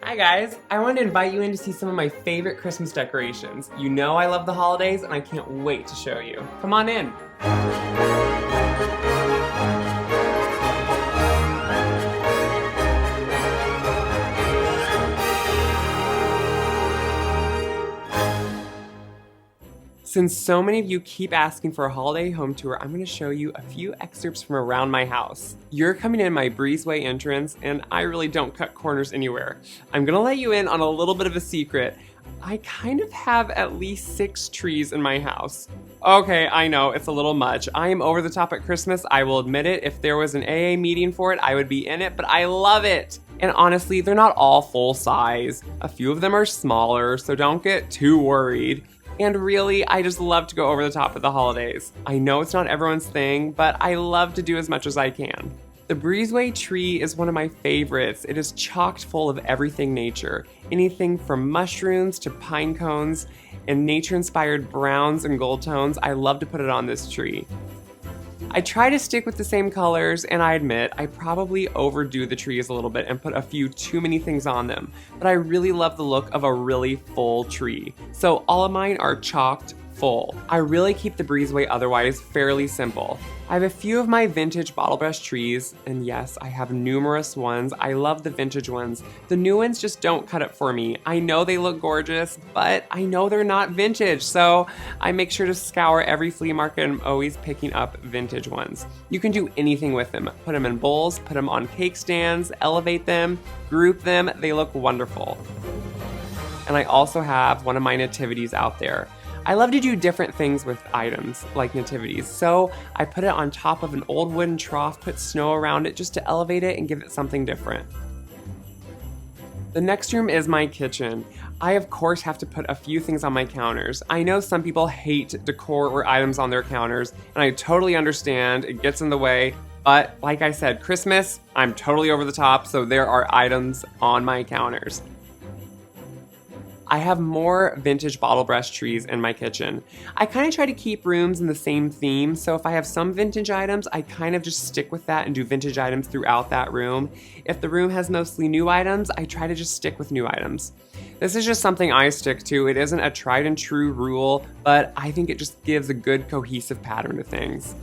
Hi guys, I wanted to invite you in to see some of my favorite Christmas decorations. You know I love the holidays and I can't wait to show you. Come on in. Since so many of you keep asking for a holiday home tour, I'm going to show you a few excerpts from around my house. You're coming in my breezeway entrance, and I really don't cut corners anywhere. I'm going to let you in on a little bit of a secret. I kind of have at least 6 trees in my house. Okay, I know, it's a little much. I am over the top at Christmas, I will admit it. If there was an AA meeting for it, I would be in it, but I love it. And honestly, they're not all full size. A few of them are smaller, so don't get too worried. And really, I just love to go over the top at the holidays. I know it's not everyone's thing, but I love to do as much as I can. The breezeway tree is one of my favorites. It is chocked full of everything nature. Anything from mushrooms to pine cones and nature-inspired browns and gold tones. I love to put it on this tree. I try to stick with the same colors, and I admit I probably overdo the trees a little bit and put a few too many things on them, but I really love the look of a really full tree. So all of mine are chocked full. I really keep the breezeway otherwise fairly simple. I have a few of my vintage bottle brush trees, and yes, I have numerous ones. I love the vintage ones. The new ones just don't cut it for me. I know they look gorgeous, but I know they're not vintage, so I make sure to scour every flea market and I'm always picking up vintage ones. You can do anything with them. Put them in bowls, put them on cake stands, elevate them, group them, they look wonderful. And I also have one of my nativities out there. I love to do different things with items like nativities, so I put it on top of an old wooden trough, put snow around it just to elevate it and give it something different. The next room is my kitchen. I of course have to put a few things on my counters. I know some people hate decor or items on their counters, and I totally understand, it gets in the way, but like I said, Christmas, I'm totally over the top, so there are items on my counters. I have more vintage bottle brush trees in my kitchen. I kind of try to keep rooms in the same theme, so if I have some vintage items, I kind of just stick with that and do vintage items throughout that room. If the room has mostly new items, I try to just stick with new items. This is just something I stick to. It isn't a tried and true rule, but I think it just gives a good cohesive pattern to things.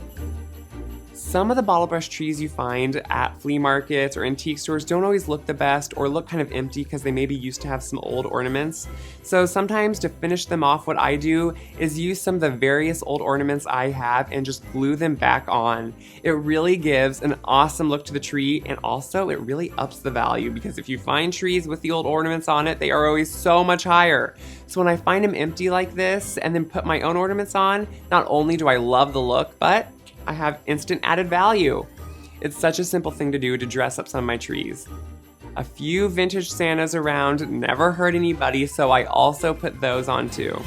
Some of the bottle brush trees you find at flea markets or antique stores don't always look the best or look kind of empty because they maybe used to have some old ornaments. So sometimes to finish them off, what I do is use some of the various old ornaments I have and just glue them back on. It really gives an awesome look to the tree, and also it really ups the value because if you find trees with the old ornaments on it, they are always so much higher. So when I find them empty like this and then put my own ornaments on, not only do I love the look, but I have instant added value. It's such a simple thing to do to dress up some of my trees. A few vintage Santas around never hurt anybody, so I also put those on too.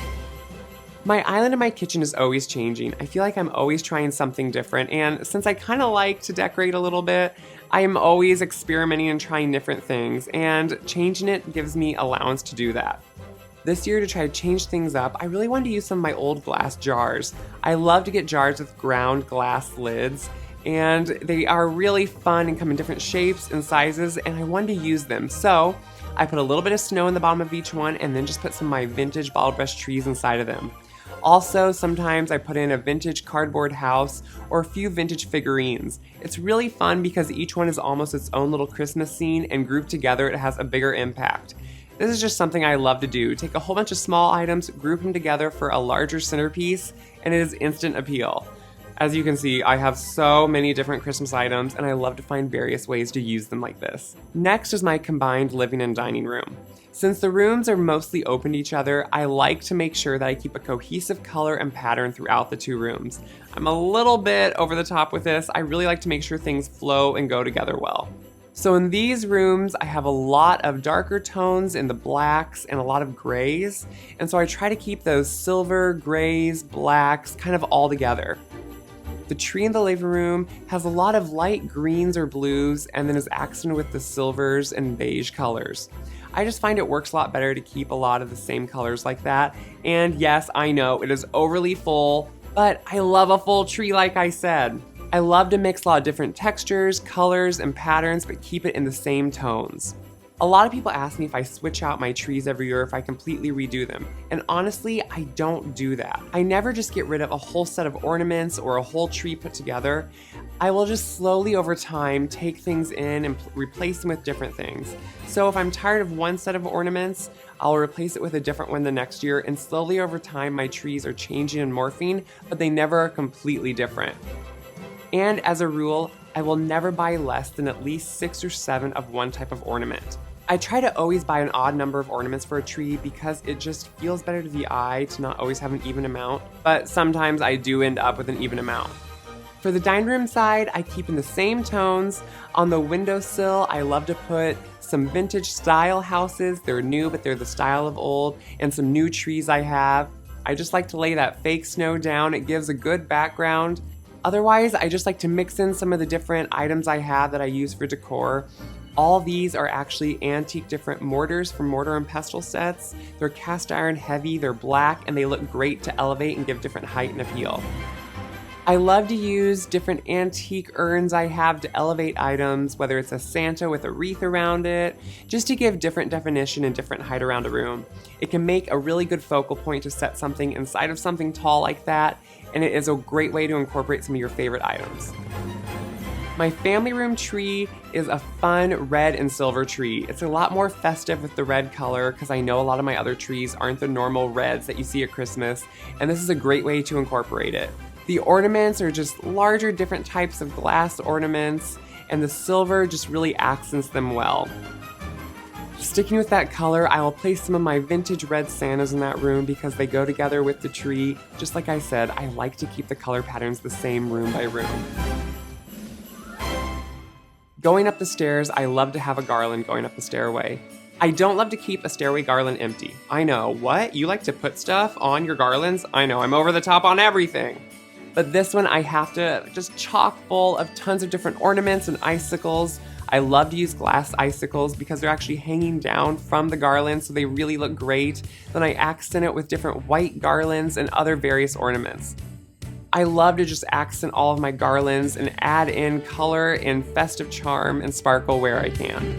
My island in my kitchen is always changing. I feel like I'm always trying something different, and since I kind of like to decorate a little bit, I am always experimenting and trying different things, and changing it gives me allowance to do that. This year, to try to change things up, I really wanted to use some of my old glass jars. I love to get jars with ground glass lids, and they are really fun and come in different shapes and sizes, and I wanted to use them. So I put a little bit of snow in the bottom of each one and then just put some of my vintage bottle brush trees inside of them. Also, sometimes I put in a vintage cardboard house or a few vintage figurines. It's really fun because each one is almost its own little Christmas scene, and grouped together it has a bigger impact. This is just something I love to do. Take a whole bunch of small items, group them together for a larger centerpiece, and it is instant appeal. As you can see, I have so many different Christmas items, and I love to find various ways to use them like this. Next is my combined living and dining room. Since the rooms are mostly open to each other, I like to make sure that I keep a cohesive color and pattern throughout the two rooms. I'm a little bit over the top with this. I really like to make sure things flow and go together well. So in these rooms, I have a lot of darker tones in the blacks and a lot of grays. And so I try to keep those silver, grays, blacks kind of all together. The tree in the living room has a lot of light greens or blues and then is accented with the silvers and beige colors. I just find it works a lot better to keep a lot of the same colors like that. And yes, I know it is overly full, but I love a full tree like I said. I love to mix a lot of different textures, colors, and patterns, but keep it in the same tones. A lot of people ask me if I switch out my trees every year, if I completely redo them. And honestly, I don't do that. I never just get rid of a whole set of ornaments or a whole tree put together. I will just slowly over time take things in and replace them with different things. So if I'm tired of one set of ornaments, I'll replace it with a different one the next year, and slowly over time my trees are changing and morphing, but they never are completely different. And as a rule, I will never buy less than at least 6 or 7 of one type of ornament. I try to always buy an odd number of ornaments for a tree because it just feels better to the eye to not always have an even amount, but sometimes I do end up with an even amount. For the dining room side, I keep in the same tones. On the windowsill, I love to put some vintage style houses. They're new, but they're the style of old, and some new trees I have. I just like to lay that fake snow down. It gives a good background. Otherwise, I just like to mix in some of the different items I have that I use for decor. All these are actually antique different mortars from mortar and pestle sets. They're cast iron heavy, they're black, and they look great to elevate and give different height and appeal. I love to use different antique urns I have to elevate items, whether it's a Santa with a wreath around it, just to give different definition and different height around a room. It can make a really good focal point to set something inside of something tall like that, and it is a great way to incorporate some of your favorite items. My family room tree is a fun red and silver tree. It's a lot more festive with the red color because I know a lot of my other trees aren't the normal reds that you see at Christmas, and this is a great way to incorporate it. The ornaments are just larger, different types of glass ornaments, and the silver just really accents them well. Sticking with that color, I will place some of my vintage red Santas in that room because they go together with the tree. Just like I said, I like to keep the color patterns the same room by room. Going up the stairs, I love to have a garland going up the stairway. I don't love to keep a stairway garland empty. I know, what? You like to put stuff on your garlands? I know, I'm over the top on everything. But this one I have to just chock full of tons of different ornaments and icicles. I love to use glass icicles because they're actually hanging down from the garland, so they really look great. Then I accent it with different white garlands and other various ornaments. I love to just accent all of my garlands and add in color and festive charm and sparkle where I can.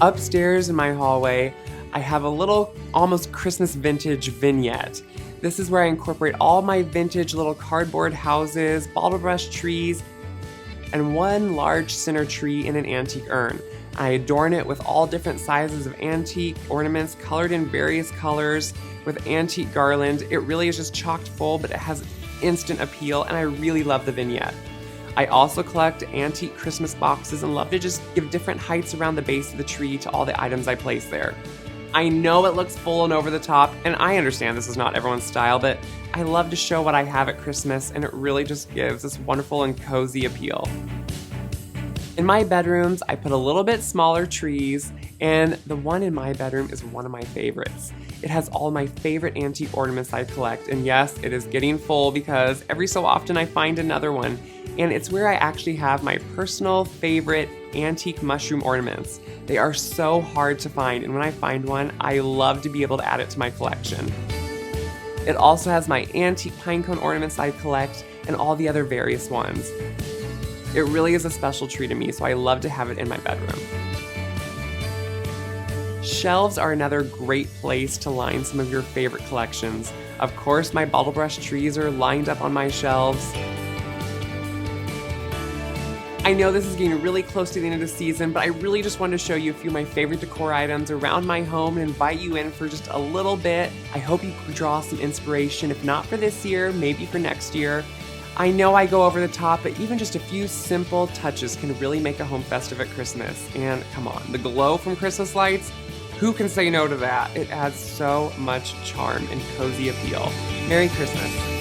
Upstairs in my hallway, I have a little almost Christmas vintage vignette. This is where I incorporate all my vintage little cardboard houses, bottle brush trees, and one large center tree in an antique urn. I adorn it with all different sizes of antique ornaments colored in various colors with antique garland. It really is just chocked full, but it has instant appeal, and I really love the vignette. I also collect antique Christmas boxes and love to just give different heights around the base of the tree to all the items I place there. I know it looks full and over the top, and I understand this is not everyone's style, but I love to show what I have at Christmas, and it really just gives this wonderful and cozy appeal. In my bedrooms, I put a little bit smaller trees, and the one in my bedroom is one of my favorites. It has all my favorite antique ornaments I collect, and yes, it is getting full because every so often I find another one, and it's where I actually have my personal favorite antique mushroom ornaments. They are so hard to find, and when I find one, I love to be able to add it to my collection. It also has my antique pinecone ornaments I collect and all the other various ones. It really is a special tree to me, so I love to have it in my bedroom. Shelves are another great place to line some of your favorite collections. Of course, my bottle brush trees are lined up on my shelves. I know this is getting really close to the end of the season, but I really just wanted to show you a few of my favorite decor items around my home and invite you in for just a little bit. I hope you draw some inspiration, if not for this year, maybe for next year. I know I go over the top, but even just a few simple touches can really make a home festive at Christmas. And come on, the glow from Christmas lights, who can say no to that? It adds so much charm and cozy appeal. Merry Christmas.